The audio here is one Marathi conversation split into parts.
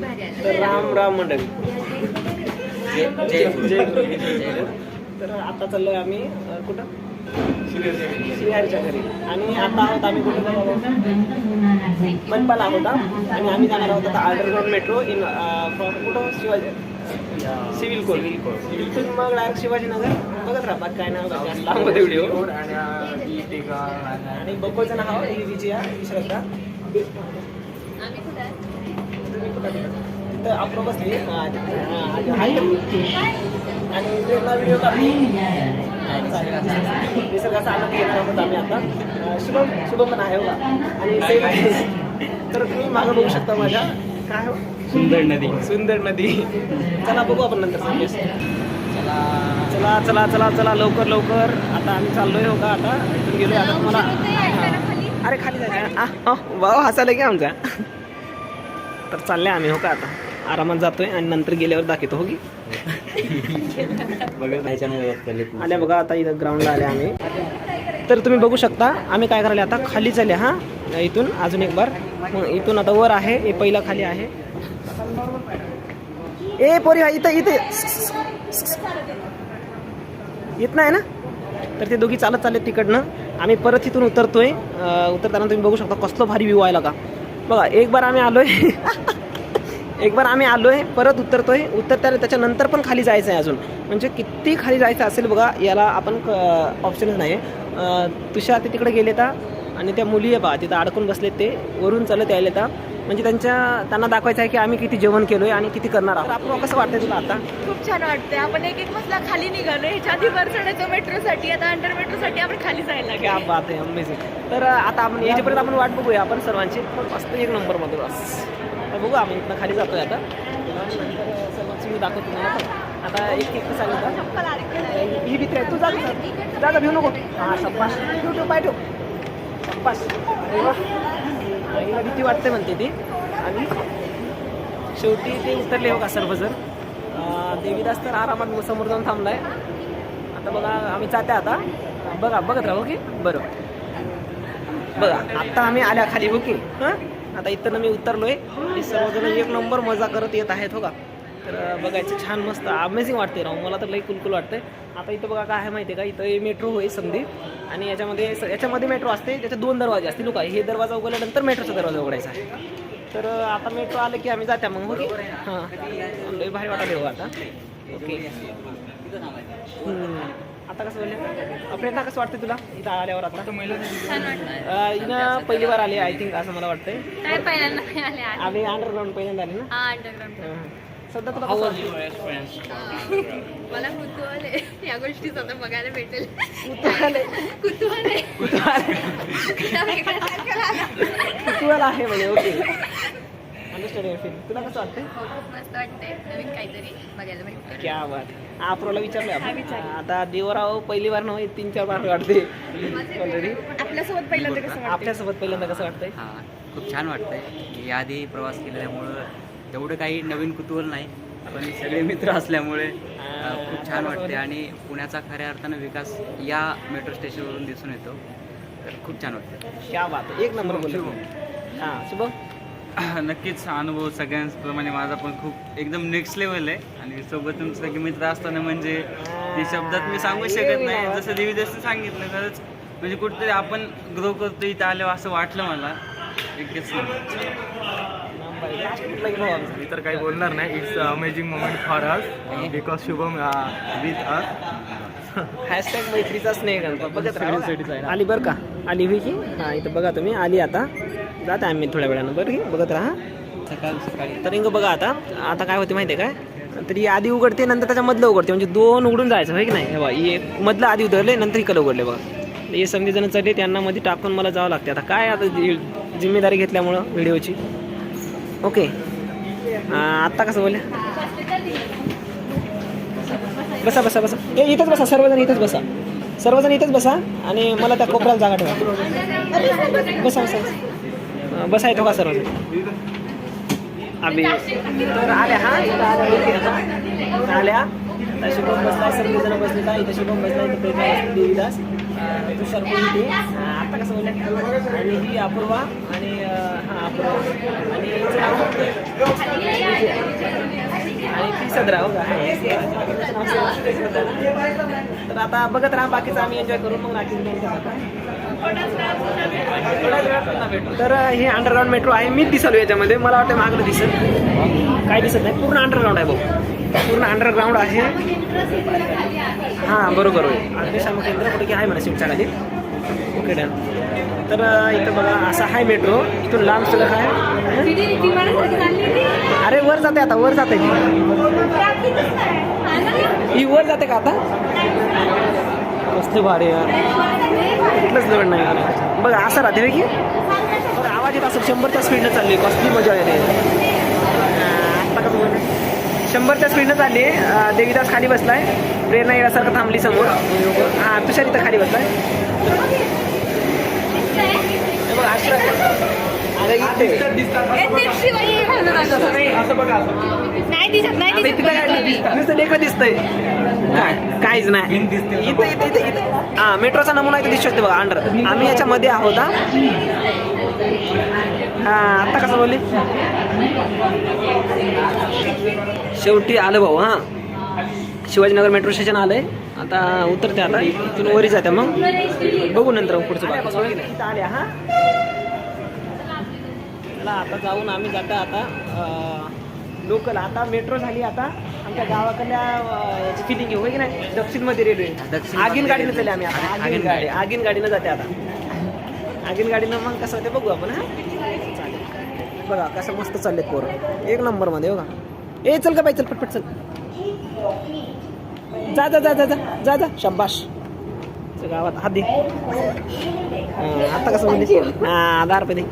तर राम राम मंडळी. तर आता चाललोय आम्ही कुठं, श्रीहरीच्या घरी. आणि आता आहोत आम्ही कुठं, मनपाला आहोत. आणि आम्ही जाणार आहोत आता अंडरग्राउंड मेट्रो इन कुठं, शिवाजी सिव्हिल कोर्ट. इथून मग डायरेक्ट शिवाजीनगर बघत राहा. बाकी काय नाही लांब व्हिडिओ. आणि बघायचं ना हा विजया श्रद्धा तिथं आपण बसली आणि ट्रेनला व्हिडिओ काढली. निसर्गाचा आनंद घेणार आहोत आम्ही आता. शुभम पण आहे बघा. आणि तर तुम्ही मागं बघू शकता माझ्या काय हो, सुंदर नदी. चला बघू आपण नंतर. चला चला चला चला लवकर आता आम्ही चाललोय हो का. आता इथून गेलोय. आता तुम्हाला अरे खाली जायचं भाऊ हसायला की आमचा. तर चालले आम्ही हो का. आता आरामात जातोय आणि नंतर गेल्यावर दाखवतो हो की. आल्या बघा आता इथं ग्राउंडला आले आम्ही. तर तुम्ही बघू शकता आम्ही काय करायला आता खाली चालले. हा इथून अजून एक बार. मग इथून आता वर आहे. हे पहिला खाली आहे. ए पोरी इथं येत नाही ना. तर ते दोघी चालत चालले तिकडनं. आम्ही परत इथून उतरतोय. उतरताना तुम्ही बघू शकता कसलं भारी व्ह्यू आहे का. बघा एक बार आम्ही आलोय परत उतरतोय. उतरताना त्याच्यानंतर पण खाली जायचं आहे अजून. म्हणजे किती खाली जायचं असेल बघा. याला आपण ऑप्शनच नाही आहे. तुषार ते तिकडे गेले तर आणि त्या मुली आहे बा तिथं अडकून बसले. ते वरून चालत यायले तर म्हणजे त्यांना दाखवायचं आहे की आम्ही किती जेवण केलोय आणि किती करणार आहोत. आपण कसं वाटतंय तुला आता. खूप छान वाटतंय. आपण एक मजला खाली निघालो. ह्याच्या आधी वर चढायचं मेट्रोसाठी. आता अंडर मेट्रोसाठी आपण खाली जायला. क्या बात आहे, अमेझिंग. तर आता आपण याच्यापर्यंत आपण वाट बघूया आपण सर्वांची. मस्त एक नंबरमध्ये बस. बघू आम्ही इथनं खाली जातोय आता. सर्वांची मी दाखवतो तुम्हाला. आता एक सांगितलं ही भीती आहे. तू जा भिऊ नको. हां शब्बाश. ठेव पाय ठेव. शब्बाश. हिला भीती वाटते म्हणते ती. आणि शेवटी ते उतरले हो का सर्वजण. देवीदास तर आरामात समोर जाऊन थांबलाय. आता बघा आम्ही जाते आता. बघत राहू की. बरं बघा आता आम्ही आल्या खाली हो की. हां आता इथं मी उतरलोय आणि सर्वजण एक नंबर मजा करत येत आहेत हो का. तर बघायचं छान मस्त अमेझिंग वाटते राहून. मला तर लई कुलकुल वाटतंय. आता इथं बघा काय आहे माहिती आहे का. इथं मेट्रो होईल समधी. आणि याच्यामध्ये मेट्रो असते. त्याचे 2 दरवाजे असतील लोक. हे दरवाजा उघडल्यानंतर मेट्रोचा दरवाजा उघडायचा आहे. तर आता मेट्रो आलं की आम्ही जात्या मग हो की. हां लई भारी वाटायला हो आता. ओके आता कसं बोलले प्रेरणा कसं वाटतं तुला इथं आल्यावर. आता हिनं पहिली बार आली आय थिंक असं मला वाटतंय. आम्ही अंडरग्राउंड पहिल्यांदा आली ना. सध्या तुला मला कुतूहल आहे या गोष्टी स्वतः बघायला भेटेल. कुतूहल आहे म्हणजे. Okay understanding. तुला कसं वाटतंय. मस्त वाटतंय. नवीन काहीतरी बघायला भेटतं. क्या बात. अप्रोला विचारलं आता. देवराव पहिली बार नव्हे 3-4 बार वाटते ऑलरेडी. आपल्यासोबत पहिल्यांदा कसं वाटतंय. खूप छान वाटतंय. याआधी प्रवास केल्यामुळं तेवढं काही नवीन कुतूहल नाही. पण सगळे मित्र असल्यामुळे खूप छान वाटते. आणि पुण्याचा खऱ्या अर्थानं विकास या मेट्रो स्टेशनवरून दिसून येतो. तर खूप छान वाटतं. क्या बात. एक नंबर बोलतो. हां शुभम. नक्कीच अनुभव सगळ्यांप्रमाणे माझा पण खूप एकदम नेक्स्ट लेवल आहे. आणि सोबत तुमचे सगळे मित्र असताना म्हणजे ते शब्दात मी सांगू शकत नाही. जसं देवीदासनं सांगितलं खरंच म्हणजे कुठेतरी आपण ग्रो करतो इथं आल्यावर असं वाटलं मला. एकच मी तर काही बोलणार नाही. It's amazing moment for us because Shubham with us. Hashtag मैत्रीचा स्नेह बघत राहा. आली बरं का. आली होई की. हां इथं बघा तुम्ही आली. आता जाते आम्ही थोड्या वेळानं. बरं की बघत राहा. सकाळी तर इंग बघा आता काय होते माहिती आहे काय. तरी आधी उघडते नंतर त्याच्या मधलं उघडते. म्हणजे 2 उघडून जायचं होय की नाही. हे बघा हे मधलं आधी उतरले नंतर इकडे उघडले बघा. हे समधी जण चढले त्यांना मध्ये टाकून मला जावं लागते. आता काय आता जिम्मेदारी घेतल्यामुळं व्हिडिओची. ओके आत्ता कसं बोलले. बसा इथंच बसा. सर्वजण इथंच बसा. आणि मला त्या कोपऱ्याला जागा ठेवा. बसा येतो का सर्वजण. आम्ही तर आल्या. आल्या शुभम बसला. सर्वजण बसले का. इथं शुभम बसला. इथं देवीदास तुषार कोणते. आता कसं बोलले. आणि ही अपूर्वा. आणि हा अपूर्वा. आणि हरिश्चंद्र हो का? तर आता बघत राहा, बाकीचं आम्ही एन्जॉय करू मग रात्री तर हे अंडरग्राऊंड मेट्रो आहे. मीच दिसलो याच्यामध्ये, मला वाटतं मागं दिसेल, काय दिसत नाही. पूर्ण अंडरग्राऊंड आहे भाऊ, पूर्ण अंडरग्राऊंड आहे. हां बरोबर आहे, अग्निशामक केंद्र कुठे आहे म्हणा शिवच्या खाली. Okay done. तर इथं बघा असा आहे मेट्रो, इथून लांब सगळं आहे. अरे वर जाते आता, वर जाते ही वर जाते का आता? कसलं भारी यार, कुठलंच नवीन नाही यार. बघा असं राहते की बघा आवाज येत असं 100च्या स्पीडनं चालली, कसली मजा येते. आता कसं 100च्या स्पीडनं चालली. देवीदास खाली बसलाय, प्रेरणा येण्यासारखं थांबली समोर. हां तुषार इथं खाली बसलाय. बघा अरे नुसतं लेकरं दिसतंय, काहीच नाही. इथं इथं इथं इथं हां मेट्रोचा नमुना इथं दिसू शकते बघा अंडर. आम्ही याच्यामध्ये आहोत. हां आत्ता कसं बोलली, शेवटी आलं भाऊ. हां शिवाजीनगर मेट्रो स्टेशन आलंय, आता उतरते. आता इथून वरी जाते, मग बघू नंतर पुढचं बाकी. इथं आल्या. हां चला आता जाऊन आम्ही जातो आता लोकल. आता मेट्रो झाली, आता आमच्या गावाकडल्या याची फिलिंग घेऊ की नाही. दक्षिणमध्ये रेल्वे, आगीन गाडीनं चालले आम्ही आता. आगीन गाडीनं जाते आता. आगीन गाडीनं मग कसं होते बघू आपण. हां चालेल. बघा कसं मस्त चाललेत पोरं, एक नंबरमध्ये. हो का? ए चल का बाई, चल पटपट चल. जा जा जा जा जा जा जा शाबाश. गावात हात दे. आता कसं म्हणजे हां 10 रुपये दे.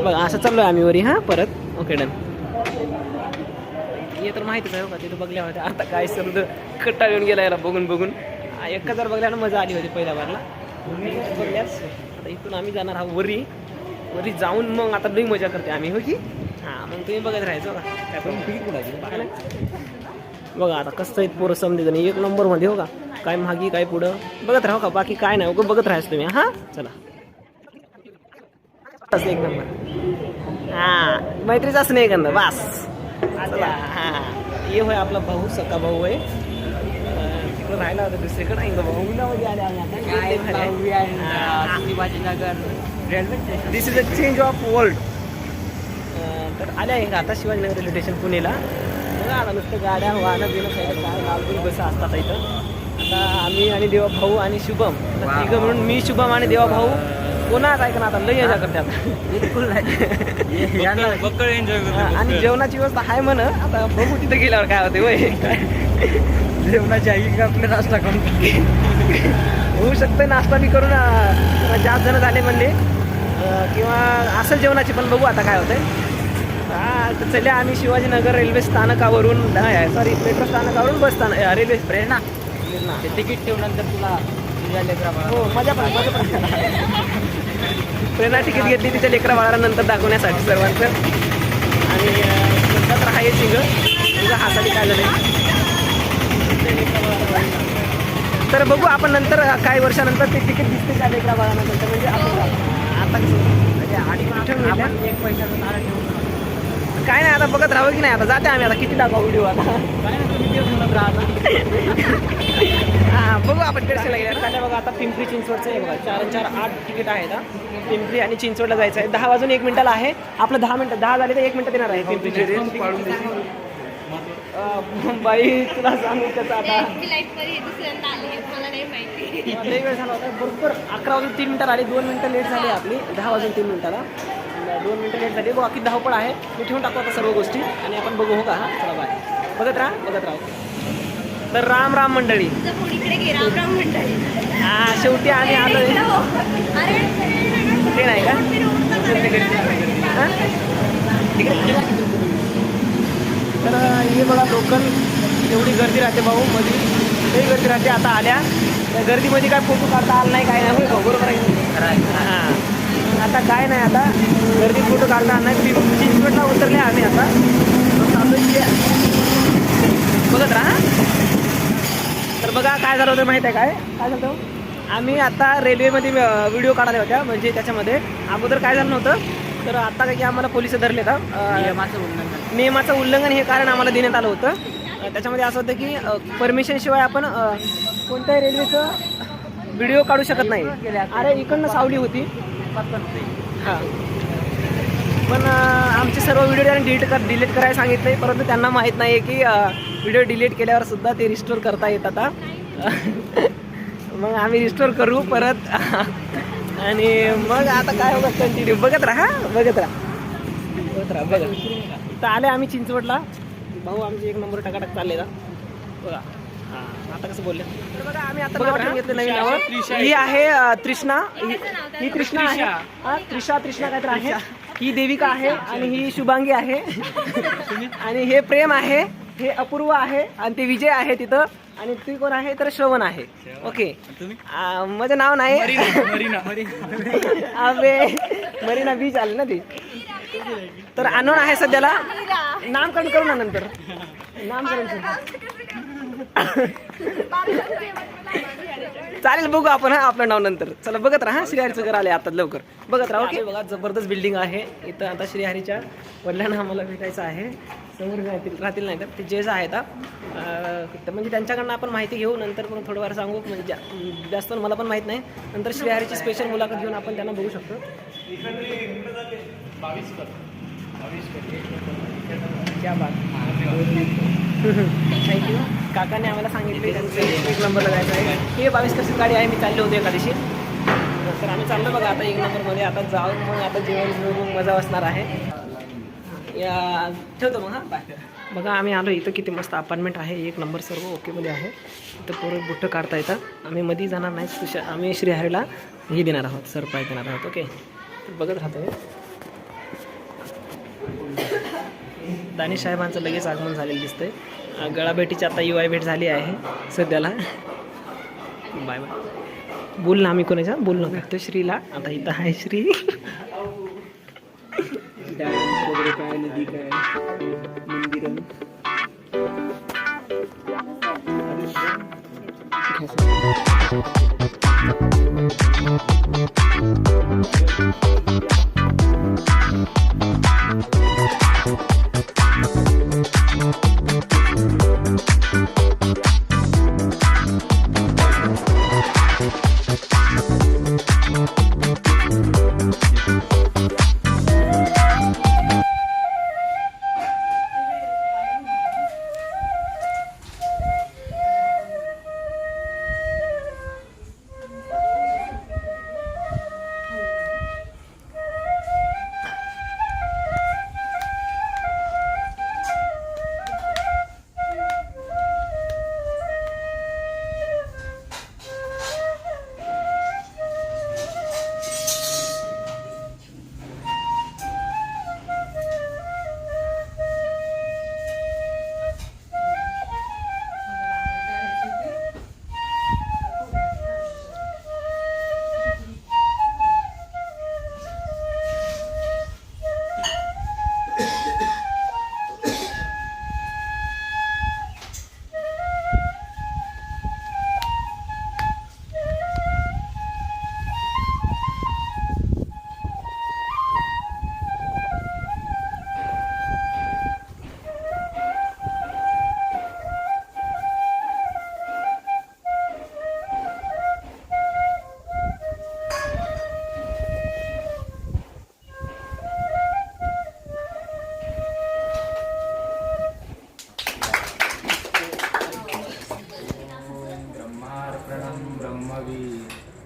बघा असं चाललोय आम्ही वरी. हां परत. Okay done. हे तर माहितीच आहे हो का, तिथं बघल्या होत्या. आता काय समजा कट्टा येऊन गेला याला बघून बघून. 1000 बघल्यानं मजा आली होती पहिल्या बारला बघल्यास. आता इथून आम्ही जाणार आहोत वरी. वरी जाऊन मग आता लई मजा करते आम्ही. हो की हां मग तुम्ही बघत राहायचं का काय प्रॉब्लेम. बघा आता कसं आहेत पोरं समजेल एक नंबरमध्ये. हो का? काय मागी काय पुढं बघत राहा का, बाकी काय नाही. उगं बघत राहायचं तुम्ही. हां चला एक नंबर. हां मैत्रीचा स्नेह गंध बास. हां हे होय आपला भाऊ, सका भाऊ आहे. तिकडं राहिला होता दुसरीकडे भाऊमध्ये आले आम्ही आता Shivajinagar railway station. This is a change of world. तर आले आहे का आता शिवाजीनगर रेल्वे स्टेशन पुणेला. बघा आता नुसतं गाड्या वाहनं बिणं सगळं काय लालगुल बसं असतात इथं. आता आम्ही आणि देवा भाऊ आणि शुभम तिघं म्हणून, मी शुभम आणि देवा भाऊ कोणाच ऐकणार आता लई एन्जॉय करते आता. बिलकुल बक्कळ एन्जॉय करतो. आणि जेवणाची व्यवस्था आहे म्हण. आता बघू तिथं गेल्यावर काय होते. वय जेवणाची आई का आपल्या नाश्ता करून होऊ शकतं, नाश्ता बी करून जास्त जण झाले म्हणले किंवा असेल जेवणाची, पण बघू आता काय होतंय. हां तर चल्या आम्ही शिवाजीनगर रेल्वे स्थानकावरून, सॉरी मेट्रो स्थानकावरून बस स्थानक रेल्वे प्रेरणा तिकीट ठेवल्यानंतर तुला तुझ्या लेकरा हो मजा पण प्रेरणा तिकीट घेतली तिच्या लेकरा बाळाला नंतर दाखवण्यासाठी सर्वांचं. आणि नंतर आहे सिंग तुझं हासाठी काय झालं. तर बघू आपण नंतर काही वर्षानंतर ते तिकीट दिसते त्या लेकरा बाळानंतर. म्हणजे आपण आता म्हणजे एक पैशाचं नारळ ठेवून काय नाही. आता बघत राहावं की नाही. आता जाते आम्ही. आता किती टाका व्हिडिओ आता हां बघू आपण दर्शनला गेल्या काय बघा. आता पिंपरी चिंचवडचं आहे बघा. 4 4 8 तिकीट आहेत. पिंपरी आणि चिंचवडला जायचं आहे. 10 वाजून 1 मिनिटाला आहे आपलं. 10 मिनिटं 10 झाले तर 1 मिनिटात येणार आहे पिंपरी. बाई तुला सांगू त्याचं आता लई वेळ झाला होता. बरोबर 11 वाजून 3 मिनिटाला आली. 2 मिनिटं लेट झाली आपली. 10 वाजून 3 मिनिटाला 2 मिनिटं लेट झाली. बाकी धावपळ आहे. मी ठेवून टाकतो आता सर्व गोष्टी आणि आपण बघू. हो का? हां चला बाय. बघत राहा. तर राम राम मंडळी. हां शेवटी आम्ही आलो. ते नाही का तर हे बघा लोकल एवढी गर्दी राहते भाऊ मध्ये. लई गर्दी राहते. आता आल्या त्या गर्दीमध्ये काय फोटो काढता आला नाही काय नाही. हो बरोबर आहे. हां आता काय नाही. आता गर्दी फोटो काढता आला नाही. चिंचवडला उतरले आम्ही. आता बघत राहा. तर बघा काय झालं होतं माहीत आहे काय झालं होतं. आम्ही आता रेल्वेमध्ये व्हिडिओ काढायला होत्या. म्हणजे त्याच्यामध्ये अगोदर काय झालं नव्हतं. तर आता काय की आम्हाला पोलिस धरले का नियमाचं उल्लंघन. नियमाचं उल्लंघन हे कारण आम्हाला देण्यात आलं होतं. त्याच्यामध्ये असं होतं की परमिशनशिवाय आपण कोणत्याही रेल्वेचं व्हिडिओ काढू शकत नाही. अरे इकडनं सावली होती हां, पण आमचे सर्व व्हिडिओ डिलीट करायला सांगितले, परंतु त्यांना माहीत नाही आहे की व्हिडिओ डिलीट केल्यावर सुद्धा ते रिस्टोर करता येतात. मग आम्ही रिस्टोर करू परत आणि मग आता काय होतं कंटिन्यू बघत राहा. बघा तर आले आम्ही चिंचवडला. भाऊ आमचे एक नंबर टकाटक चालले का बघा. हां आता कसं बोलले तर बघा आम्ही आता नाव ठेवून घेतलं नवीन नाव. ही आहे तृष्णा. ही तृष्णा आहे. हां त्रिशा काहीतरी आहे. ही देविका आहे आणि ही शुभांगी आहे आणि हे प्रेम आहे, हे अपूर्व आहे आणि ते विजय आहे तिथं. आणि ती कोण आहे तर श्रवण आहे. ओके माझं नाव नाही अबे मरीना बीच आले ना ते. तर अनोन आहे सध्याला. नामकरण करू ना नंतर. चालेल बघू आपण. आपलं नाव नंतर. चला बघत राहा. श्रीहरीचं घर आले आता लवकर बघत राहा. ओके बघा जबरदस्त बिल्डिंग आहे इथं. आता श्रीहरीच्या वडिलांना आम्हाला भेटायचं आहे. समोर राहतील नाही तर ते जेज आहेत. म्हणजे त्यांच्याकडनं आपण माहिती घेऊ नंतर मग थोडंफार सांगू. म्हणजे जास्त मला पण माहीत नाही. नंतर श्रीहरीची स्पेशल मुलाखत घेऊन आपण त्यांना बघू शकतो. क्या बात. थँक्यू. काकाने आम्हाला सांगितले त्यांचं 1 नंबरला जायचं आहे. हे 22 कशी गाडी आहे. मी चालले होते एका दिवशी. तर आम्ही चाललो बघा आता 1 नंबरमध्ये. आता जाऊन मग आता जेवण मग मजा असणार आहे. या ठेवतो मग. हां बाय. बघा आम्ही आलो इथं. किती मस्त अपार्टमेंट आहे. 1 नंबर सर्व ओकेमध्ये आहे. इथं पोरं बुट्टं काढता येतात. आम्ही मध्ये जाणार नाही. आम्ही श्रीहरीला हे देणार आहोत, सरप्राईज देणार आहोत. ओके तर बघत राहतो. दानिश साहेबांचं लगेच आगमन झालेलं दिसतंय. गळाभेटीची आता UI भेट झाली आहे सध्याला. Bye bye. बोल ना आम्ही कोणाच्या बोल ना फक्त श्रीला. आता इथं आहे श्री. काय नदी काय मंदिर.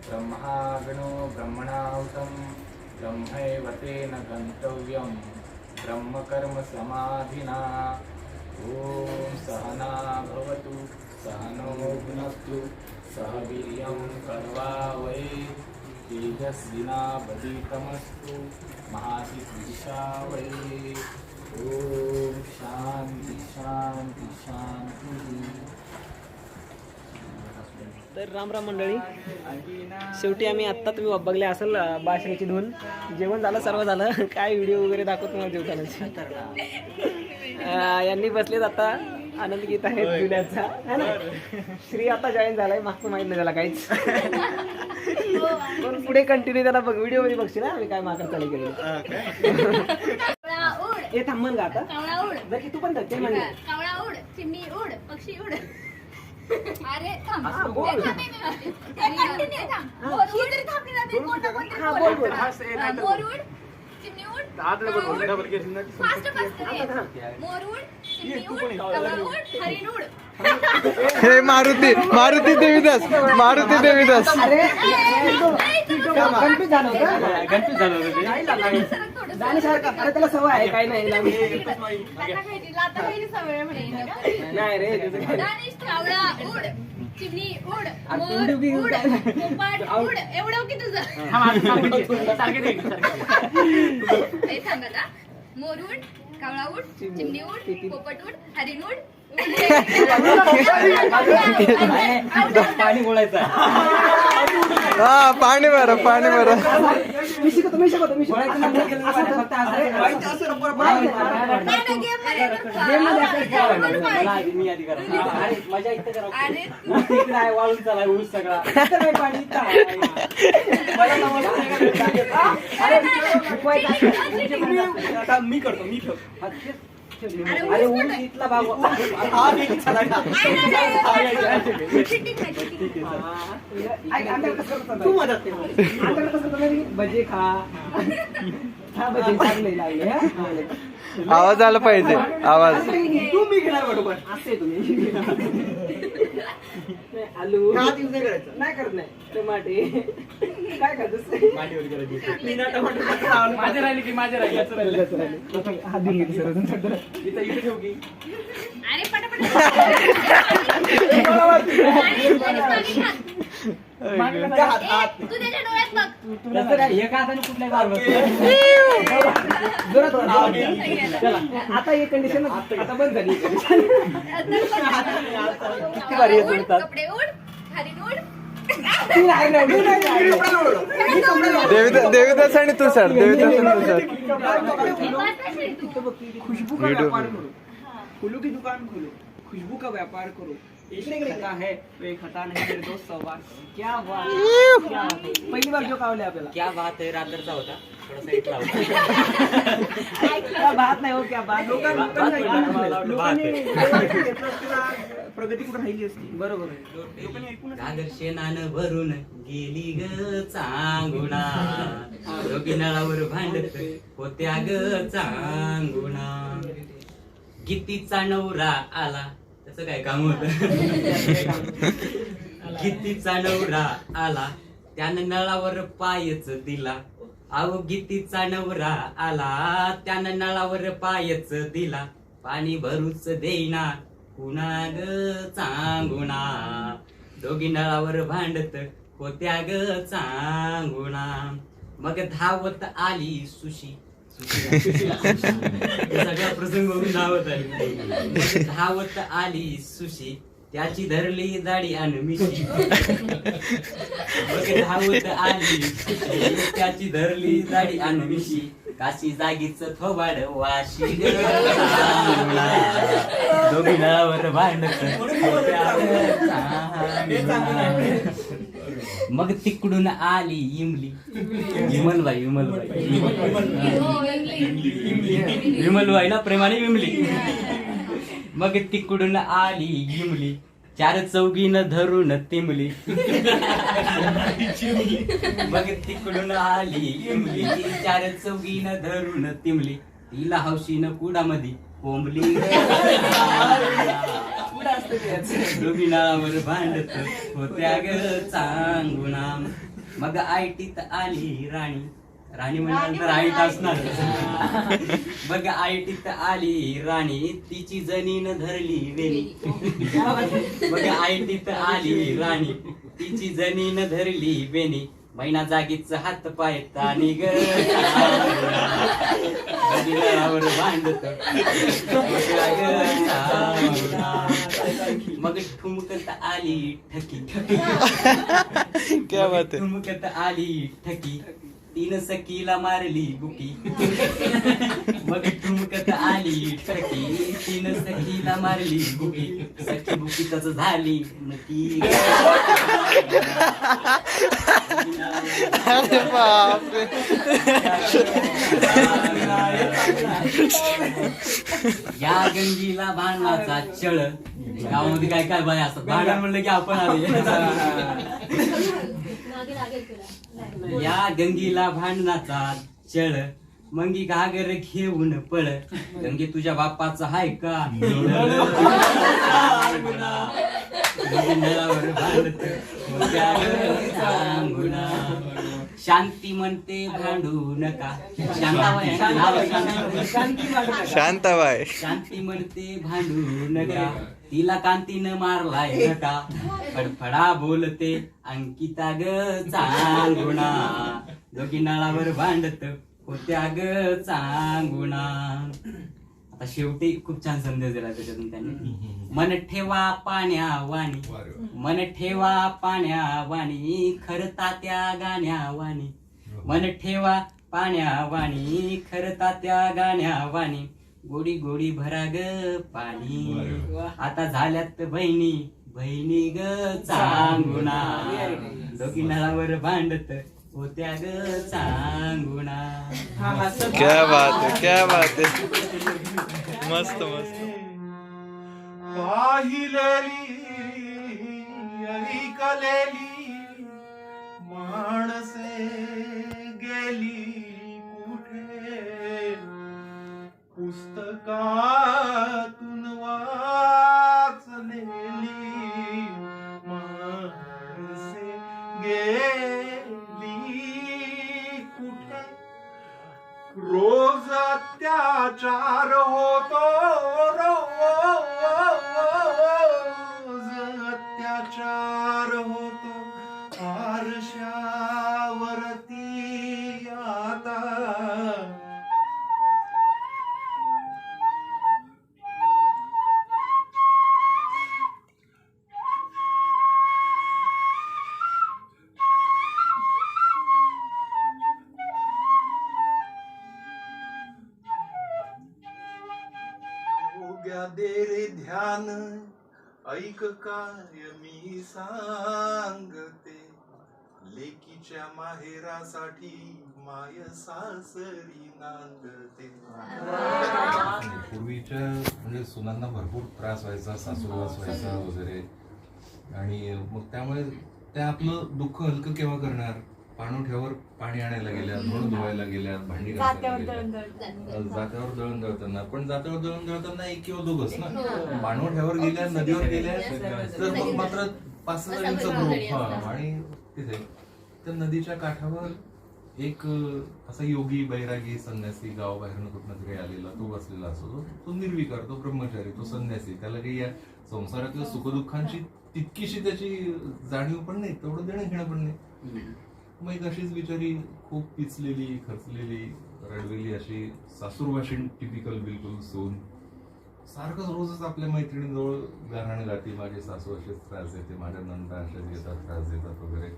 ब्रह्मागणो ब्रह्मणाहुतं ब्रह्मैव तेन गन्तव्यं ब्रह्मकर्म समाधिना. ॐ सहना भवतु सहनो भुनस्तु सह वीर्यं कर्वावै तेजस्विनावधीतमस्तु महासिद्धिशावै. ॐ शान्ति शान्ति शान्तिः. तर तर राम राम मंडळी. शेवटी आम्ही आत्ता तुम्ही बघले असेल बासरीची धून. जेवण झालं, सर्व झालं. काय व्हिडिओ वगैरे दाखवत तुम्हाला जेवतानाची. यांनी बसलेत आता, आनंद घेत आहेत जुन्याचा है ना. श्री आता जॉईन झालाय, मागचं माहित नाही त्याला काहीच. पण पुढे कंटिन्यू त्याला बघ, व्हिडिओ मध्ये बघशील ना आम्ही काय माकर चालू केली. हे थांबन का आता कावळा उड, जर की तू पण धरते म्हणजे कावळा उड, चिमणी उड, पक्षी उड. अरे थांब. हा, बोल. ते continue थांब. मोर उड तरी थांबली ना तरी कोणतं कोणतं हा, बोल. बोल, बोल. मोर उड, चिमणी उड, कावळा उड. Fast fast रे. मोर उड, चिमणी उड, कावळा उड, हरिण उड. हे मारुती देवीदास गणपती झालं होतं. गणपती झालं होतं ते. नाही लागला. सरक थोडंसं. जाण्यासारखं. अरे त्याला सवय आहे, काही नाही लाथा खायची सवय म्हणे. नाही रे त्याचं काय नाही. दानिश कावळा उड, चिमणी उड, आणि मोर पिंडू बी उड, उड. पोपट उड. एवढं की तुझं हे सांग आता. मोर उड, कावळा उड, चिमणी उड, पोपट उड, हरिण उड. पाणी बोलायचं. हा पाणी भरा मी शिकवतो. नाही, नाही, मी आधी करा. मजा इथं करा. अरे इकडे आहे वाळून चालाय ऊस सगळा. पाणी इथं आहे. मी करतो. अरे ऊस इथला भाग. तू मदत भजे खा. भजे चांगले लागले. आवाज आला पाहिजे आवाज. तुम्ही घेणार बरोबर असे तुम्ही आलू नाही करत नाही. टमाटे काय करतोस. माझे राहिले की माझे राहिले. अरे पटापट. तू त्याच्या डोळ्यात बघ. एका हाताने कुठल्या गावात आता ही कंडिशन आता बंद झाली. भारी कपडे उड, हरिण उड. देवीदास आणि तू सर खुशबू का व्यापार करो, फूलों की दुकान खोलो, खुशबू का व्यापार करो. का है तो एक हटा नहीं मेरे दोस्त सवार. क्या बात पहिली बार जो कावले आपल्याला. क्या बात आहे. रादरचा होता थोडासा इथला होता. क्या बात नाही हो. क्या बात. लोकांनी प्रगती कुठे राहिली असती. बरोबर आहे. लोकांनी ऐकून गागर शेणानं भरून गेली ग चांगुणा. दोघी नळावर भांडत होत्या ग चांगुणा. कितीचा नवरा आला. त्याचं काय काम होत. कितीचा नवरा आला त्यानं नळावर पायच दिला. अहो गीतीचा नवरा आला त्यानं नळावर पायच दिला. पाणी भरूच देईना कुणा ग चांगुणा. दोघी नळावर भांडत होत्या ग चांगुणा. मग धावत आली सुशी. सगळा प्रसंग होऊन धावत आली. मग धावत आली सुशी त्याची धरली दाढी आणि मिशी. मग धावत आली सुशी त्याची धरली दाढी आणि मिशी. काशी जागीच थोबाड वाशी ग चांगुणा. दोघी नळावर भांडत होत्या ग चांगुणा. मग तिकडून आली इमली. विमलबाई विमलबाई ना प्रेमाने विमली. मग तिकडून आली इमली. चार चौघीनं धरून तिमली. मग तिकडून आली इमली. चार चौघीनं धरून तिमली. तिला हौशीनं कुडामध्ये कोंबली. दोघी नावावर भांडत होत्या ग चांगुणा. मग आयटीत आली राणी. राणी म्हणल्यानंतर आईट असणार. मग आयटीत आली राणी तिची जनीन धरली वेणी. मग आयटीत आली राणी तिची जनीन धरली वेणी. महिना जागीच हात पाय तानी ग भांडत मग ठुमकत आली ठकी क्या बात है. ठुमकत आली ठकी तीन सखीला मारली बुकी मग ठुमकत आली ठकी तीन सखीला मारली बुकी सखी बुकी तच झाली नकी अरे बापरे. या गंगीला भांडणाचा छळ गावामध्ये काय काय बाय असतात भांडण म्हणलं की आपण आले या गंगीला भांडणाचा छळ मंगी घागर घेऊन पळ गंगे तुझ्या बाप्पाचा हाय का नळावर भांडत शांती म्हणते भांडू नका शांताबाई. शांती म्हणते भांडू नका तिला कांतीनं मारलाय नका फडफडा बोलते अंकिता ग चांगुणा दोघी नळावर भांडत होत्या ग चांगुणा. आता शेवटी खूप छान संदेश दिला त्याच्यातून त्यांनी मन ठेवा पाण्या वाणी मन ठेवा पाण्या वाणी खरता त्या गाण्या वाणी मन ठेवा पाण्या वाणी खरता त्या गाण्या वाणी गोडी गोडी भरा ग पाणी आता झाल्यात बहिणी बहिणी ग चांगुणा दोघी नळावर भांडत होत्या ग चांगुणा. क्या बात है, क्या बात है. मस्त मस्त. पाहिलेली ऐकलेली माणसे गेली कुठे पुस्तकातून वाचलेली माणसे गेली कुठे रोज अत्याचार होतो रोज अत्याचार होतो आरशावरती आता दे रे ध्यान ऐक काय मी सांगते लेकीच्या माहेरासाठी माय सासरी नांदते. पूर्वीच्या म्हणजे सुनांना भरपूर त्रास व्हायचा सासूरवास व्हायचा वगैरे आणि मग त्यामुळे त्या आपलं दुःख हलकं केव्हा करणार पाणवठ्यावर पाणी आणायला गेल्या धुणं धुवायला गेल्या भांडी घासायला गेल्या जात्यावर दळण दळताना पण जात्यावर दळण दळताना एक किंवा दोघच ना पाणवठ्यावर गेल्या नदीवर गेल्या तर मग मात्र 5-6 जणांचा ग्रुप आणि तिथे त्या नदीच्या काठावर एक असा योगी बैरागी संन्यासी गावाबाहेरनं कुठनं तरी आलेला तो बसलेला असतो तो निर्विकार तो ब्रह्मचारी तो संन्यासी त्याला काही या संसारातल्या सुखदुःखांची तितकीशी त्याची जाणीव पण नाही तेवढं देणं घेणं पण नाही. मग एक अशीच बिचारी खूप पिचलेली खचलेली रडलेली अशी सासूरवाशीण टिपिकल बिलकुल सून सारखंच रोजच आपल्या मैत्रिणीजवळ गाणं गाते माझे सासू असेच त्रास देते माझ्या नंदा असेच घेतात त्रास देतात वगैरे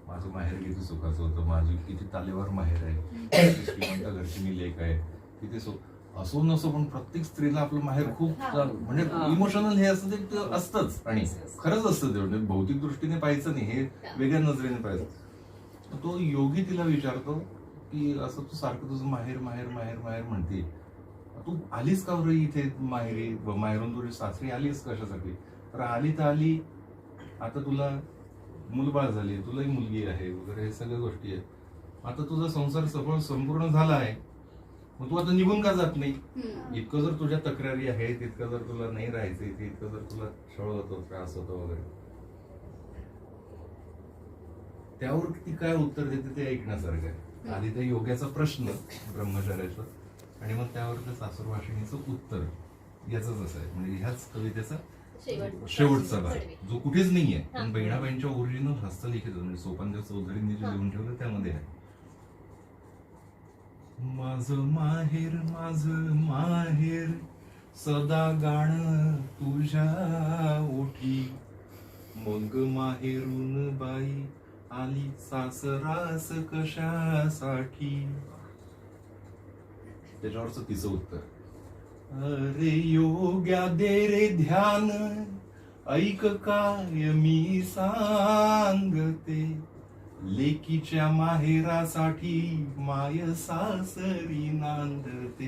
माझं माहेर किती सुखाचं होतं माझी किती तालेवर माहेर आहे श्रीमंत घरची मी लेक आहे किती असो नसो पण प्रत्येक स्त्रीला आपलं माहेर खूप म्हणजे इमोशनल हे असतं ते असतंच आणि खरंच असतं ते म्हणजे भौतिक दृष्टीने पाहायचं नाही हे वेगळ्या नजरेने पाहायचं. तो योगी तिला विचारतो की असं तू सारखं तुझं माहेर माहेर माहेर माहेर म्हणते तू आलीस का बरं इथे माहेरी माहेरून तुझी सासरी आलीस कशासाठी तर आली तर आली आता तुला मुलबाळ झाली तुलाही मुलगी आहे वगैरे हे सगळ्या गोष्टी आहेत आता तुझा संसार सफळ संपूर्ण झाला आहे मग तू आता निघून का जात नाही इतकं जर तुझ्या तक्रारी आहेत इतकं जर तुला नाही राहायचं इतकं जर तुला छळ होतो त्रास होतो वगैरे त्यावर ती काय उत्तर देते ते ऐकण्यासारखं आहे. आधी त्या योग्याचा प्रश्न ब्रह्मचार्याचा आणि मग त्यावर त्या सासूरवाशिणीचं उत्तर याच असं आहे म्हणजे ह्याच कवितेचा शेवटचा भाग जो कुठेच नाहीये पण बहिणाबाईंच्या ओरिजिनल हस्तलिखित म्हणजे सोपानदेव चौधरींनी जे लिहून ठेवलं त्यामध्ये आहे. माझं माहेर सदा गाणं तुझ्या ओठी, मग माहेरून बाई आली सासरास कशासाठी. त्याच्यावरचं तिचं उत्तर, अरे योग्या दे रे ध्यान ऐक काय मी सांगते, लेकीच्या माहेरासाठी माय सासरी नांदते.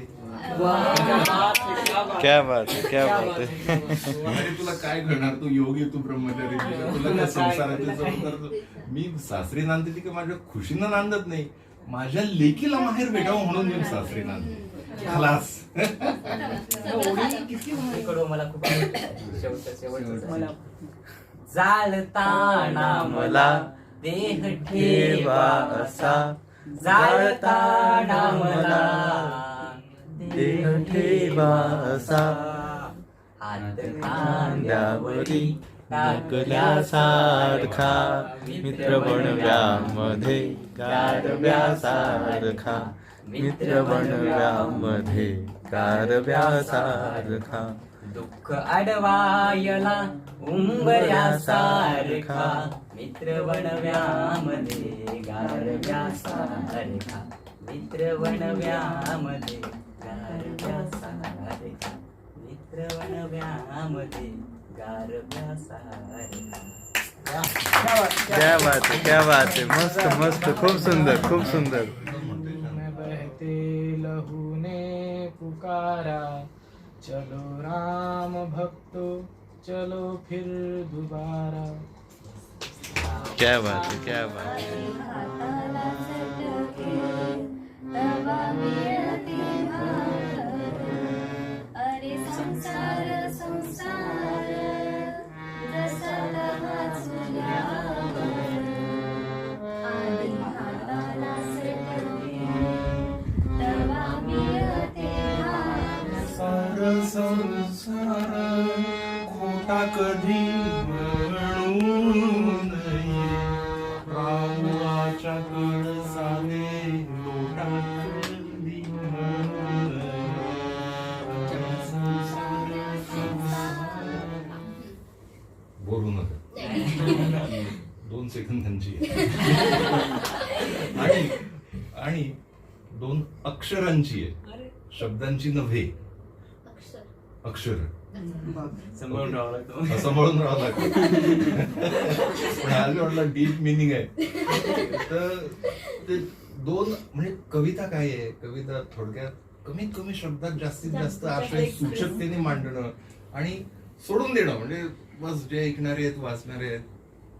क्या बात आहे. अरे तुला काय करणार, तू योगी तू ब्रह्मचारी, तुला काय संसाराचे संस्कार. मी सासरी नांदते की माझ्या खुशीनं नांदत नाही, माझ्या लेकीला माहेर भेटावं म्हणून मी सासरी नांदते. खलास. मला खूप शेवटचं जाळताना मला देह ठेवा असा, जाळताना मला देह ठेवा असा, हात खांद्यावरी टाकल्यासारखा, मित्र बनव्यामध्ये गारव्यासारखा, मित्र बनव्यामध्ये गारव्यासारखा, दुःख अडवायला उंबऱ्यासारखा, मित्र बनव्यामध्ये गारव्यासारखा, मित्र बनव्यामध्ये गारव्यासारखा, मित्र बनव्यामध्ये गारव्यासारखा. क्या बात है. मस्त खूप सुंदर. बहते लहू ने पुकारा, चलो राम भक्तो चलो फिर दोबारा. क्या बात है. हाताला चटके तवा मिळते भार, अरे संसार जसा दहा चुल्यावर, आधी हाताला चटके तवा मिळते भार. सार संसार खोटा कधी म्हणू नये, रामुळाच्या कळसाने लोटाकली म्हणू नये. बोलू नका. 2 सेकंदांची आहे. आणि 2 अक्षरांची आहे, शब्दांची नव्हे. अक्षर सांभाळून राहावं लागतं. सांभाळून राहावं लागतं. पण आज वाटलं डीप मिनिंग आहे. तर ते 2 म्हणजे कविता काय आहे, कविता थोडक्यात कमीत कमी शब्दात जास्तीत जास्त आशय सूचकतेने मांडणं आणि सोडून देणं. म्हणजे बस जे ऐकणारे आहेत, वाचणारे आहेत,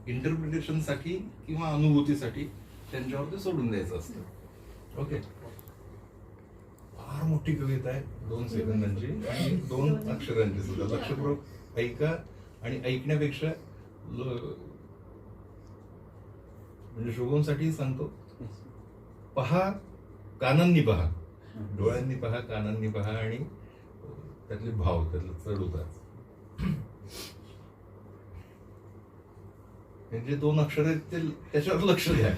इंटरप्रिटेशन साठी किंवा अनुभूतीसाठी त्यांच्यावर ते सोडून द्यायचं असतं. ओके. फार मोठी कविता आहे, 2 सेकंदांची आणि 2 अक्षरांची सुद्धा. लक्षपूर्वक ऐका आणि ऐकण्यापेक्षा म्हणजे शुभमसाठी सांगतो, पहा, कानांनी पहा, डोळ्यांनी पहा, कानांनी पहा आणि त्यातले भाव, त्यातलं चढ उतार. जे 2 अक्षर आहेत ते त्याच्यावर लक्ष द्या.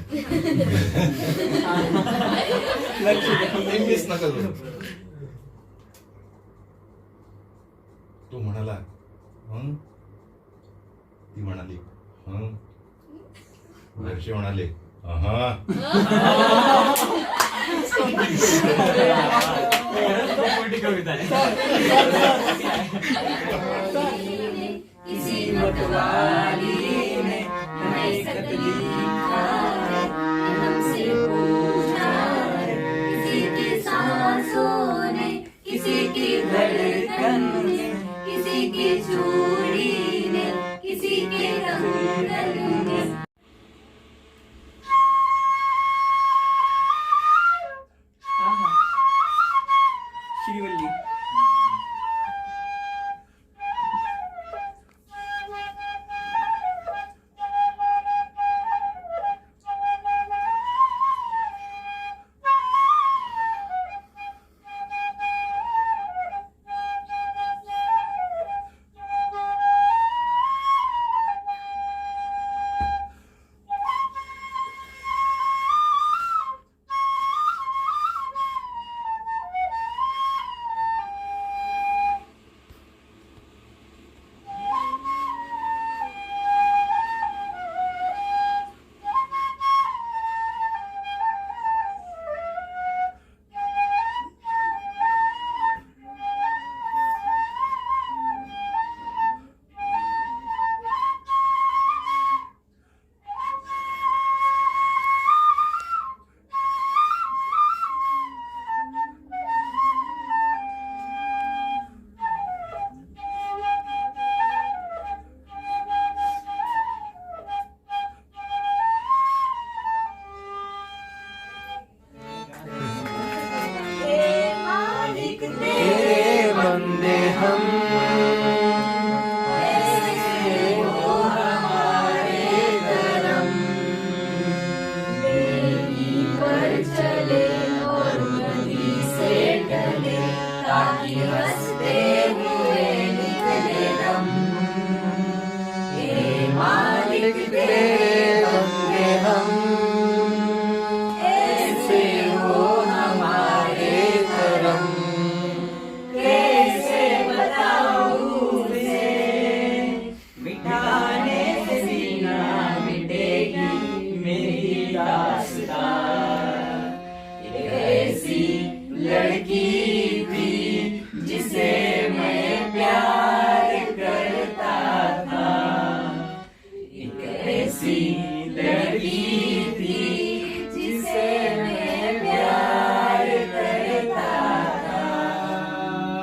मिस नका करू. तो म्हणाला हं, ती म्हणाली हं, घरचे म्हणाले हा. मोठी कविता आहे. किसी मतवाली ने हमें खत लिखा है, हमसे पूछा है, किसी की सांसों ने, किसी की धड़कन ने, किसी की चूड़ी ने, किसी के कंगन ने. श्रीवल्ली.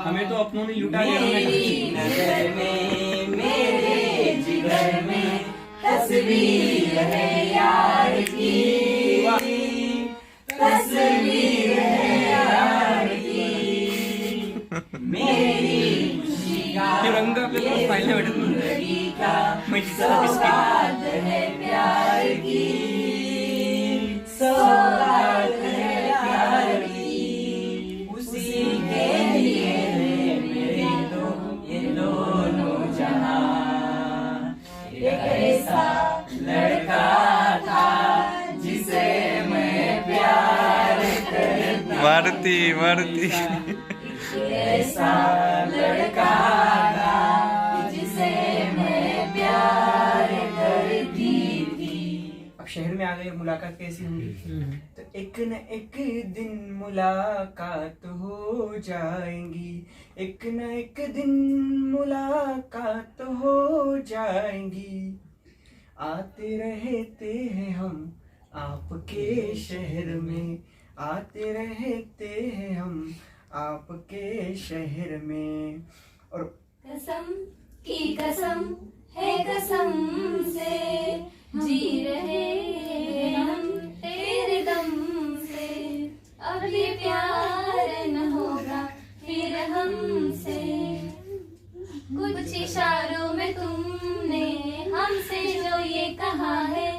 हमें तो अपनों ने लुटा लिया। ते रंग आपल्याला पाहायला भेटत नाही. म्हशीचं बिस्किट. मारुती मारुती अब शहर में आ गए, मुलाकात कैसी होगी? तो एक न एक दिन मुलाकात हो जाएंगी, एक न एक दिन मुलाकात हो जाएंगी। आते रहते हैं हम आपके शहर में, आते रहते हैं हम आपके शहर में। और कसम की कसम है कसम से जी रहे हैं हम तेरे दम से, अब ये प्यार न होगा फिर हमसे। कुछ इशारों में तुमने हमसे जो ये कहा है,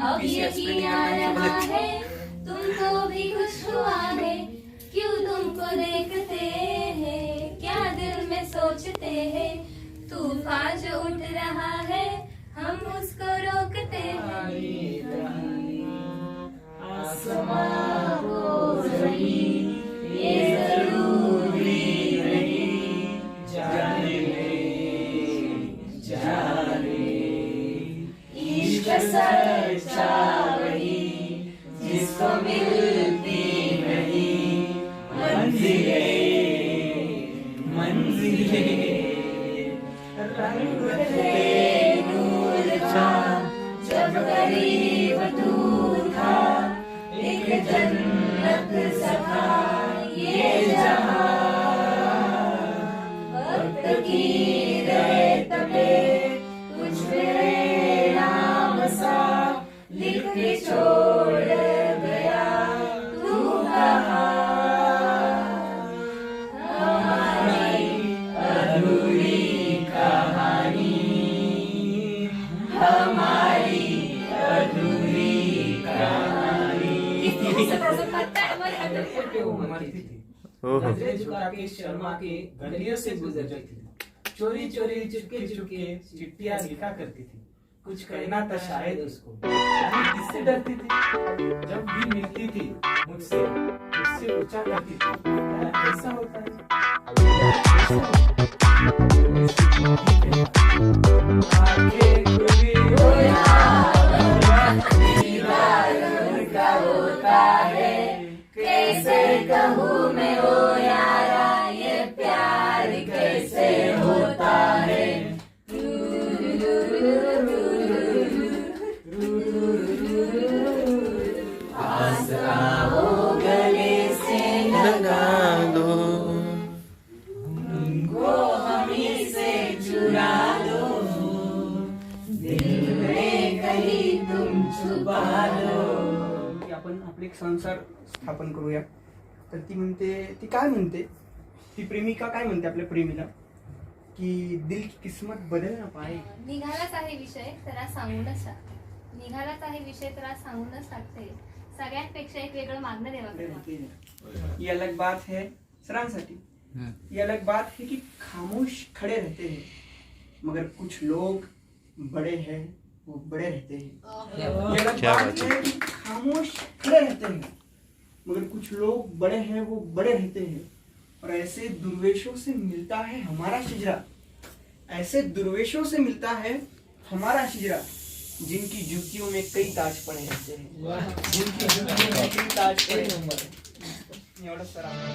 अब यकीन आ रहा है तुमको भी कुछ हुआ है। क्यों तुमको देखते हैं, क्या दिल में सोचते हैं, तूफान जो उठ रहा है हम उसको रोकते हैं। आसमां को ज़मीन ये ज़रूरी नहीं, जाने इश्क सच्चा वही जिसको मिलती नहीं मंजिले मंजिले। रंग थे नूर का जब करीब दूर था, एक जन्नत सा था ये जहां। वक्त की रेत पे कुछ मेरे नाम सा लिख के छोड़ गया तू कहाँ। हमारी अधूरी कहानी, हमारी अधूरी कहानी। नजरें झुका के शर्मा के गलियों से गुजरती थी, चोरी चोरी चुपके चुपके चिट्ठियां लिखा करती थी। कुछ कहना था शायद उसको, किससे डरती थी? जब भी मिलती थी मुझसे पूछा करती थी प्यार कैसा होता है। आगे खुली हो का होता है, कैसे कहूँ मैं ओ यारा ये प्यार कैसे होता है। पास आओ गले से लगा दो, उनको हमी से चुरा लो, दिल में कहीं तुम छुपा लो। की आपण आपले एक संसार स्थापन करूया. तर ती म्हणते, ती काय म्हणते, ती प्रेमिका काय म्हणते आपल्या प्रेमीला की दिल की किस्मत बदल ना पाए. निघालाच आहे विषय तर आज सांगूनच टाकते, निघालाच आहे विषय तर आज सांगूनच टाकते. सगळ्यांपेक्षा एक वेगळं मागणं देवाकडे. ही अलग बात है सरांसाठी. ये अलग बात है कि खामोश खड़े रहते हैं, मगर कुछ लोग बड़े हैं वो बड़े रहते हैं। ये अलग बात है कि खामोश खड़े रहते हैं, मगर कुछ लोग बड़े हैं वो बड़े रहते हैं। और ऐसे दुर्वेशों से मिलता है हमारा शिजरा, ऐसे दुर्वेशों से मिलता है हमारा शिजरा, जिनकी जुतियों में कई ताज पड़े रहते हैं, जिनकी जुतियों में कई ताज पड़े रहते हैं। एवढं सर आपण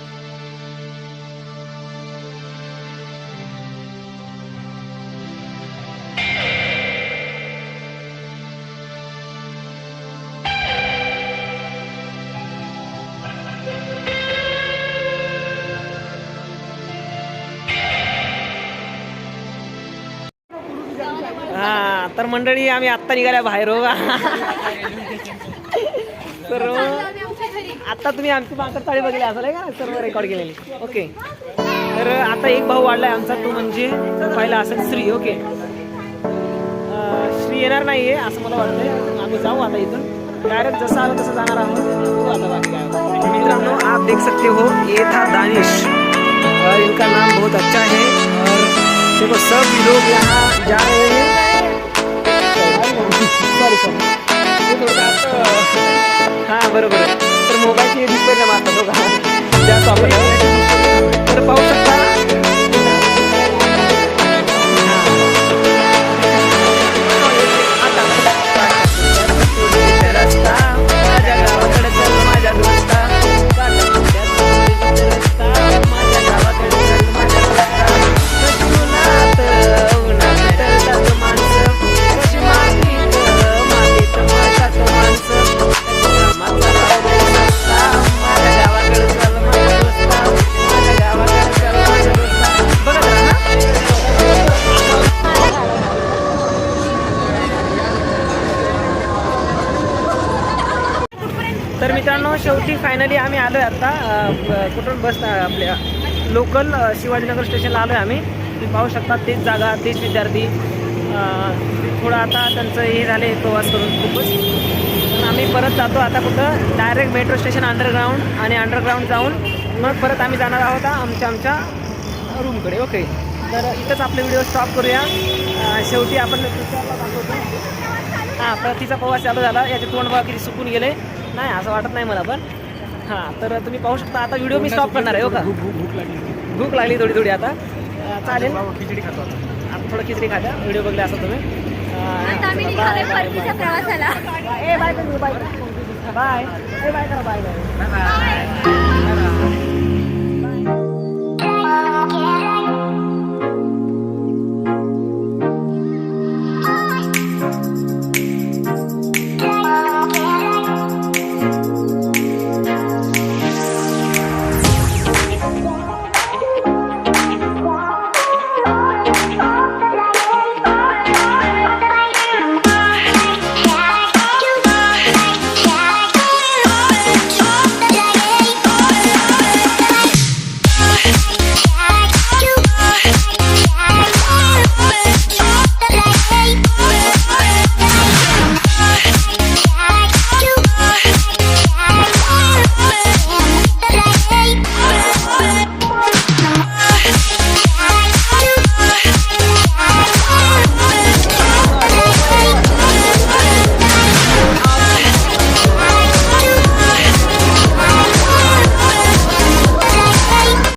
हा तर मंडळी आम्ही आत्ता निघाल्या बाहेर हो तर आता तुम्ही आमची मागं चाळी बघितली असेल का सर्व रेकॉर्ड केलेली ओके. तर आता एक भाऊ वाढलाय आमचा तो म्हणजे पहिला असेल श्री ओके. श्री येणार नाहीये असं मला वाटतंय. आम्ही जाऊ आता इथून डायरेक्ट जसं आलं तसं जाणार आहोत. बघू आता बाकी काय. मित्रांनो आप देख सकते हो ये था दानिश और इनका नाम बहुत अच्छा है और देखो सब लोग यहाँ जा रहे हैं. सॉरी हां बरोबर आहे. तर मोबाईलची डिस्प्ले मारतात बघा जास्त वापरला तर पाहू शकता. रस्ता माझ्या गावाकडे चल माझ्या दोस्ता माझ्या गावाकडे चल माझ्या दोस्ता. कशी उन्हात उन्हात तरतात माणसं, कशी मातीत मातीत मळतात माणसं. कामाचा भाव सस्ता माझ्या गावाकडे चल माझ्या दोस्ता माझ्या गावाकडे चल माझ्या दोस्ता. बघा ना तर मित्रांनो शेवटी फायनली आम्ही आलो आहे आता कुठून बस आपल्या लोकल शिवाजीनगर स्टेशनला आलो आहे आम्ही. तुम्ही पाहू शकता तेच जागा तेच विद्यार्थी. थोडं आता त्यांचं हे झाले प्रवास करून खूपच. पण आम्ही परत जातो आता कुठं डायरेक्ट मेट्रो स्टेशन अंडरग्राऊंड आणि अंडरग्राऊंड जाऊन मग परत आम्ही जाणार आहोत आमच्या रूमकडे ओके. तर इथंच आपले व्हिडिओ स्टॉप करूया. शेवटी आपण हां प्रतिचा प्रवास चालू झाला. याचे तोंड बघा किती सुकून गेले. नाही असं वाटत नाही मला पण. हां तर तुम्ही पाहू शकता आता व्हिडिओ मी स्टॉप करणार आहे हो का. भूक लागली थोडी थोडी आता चालेल. खिचडी खातो आता थोडं खिचडी खात्या व्हिडिओ बघले असं तुम्ही. आता आम्ही निघालोय परतीच्या प्रवासाला. Bye bye bye bye bye bye.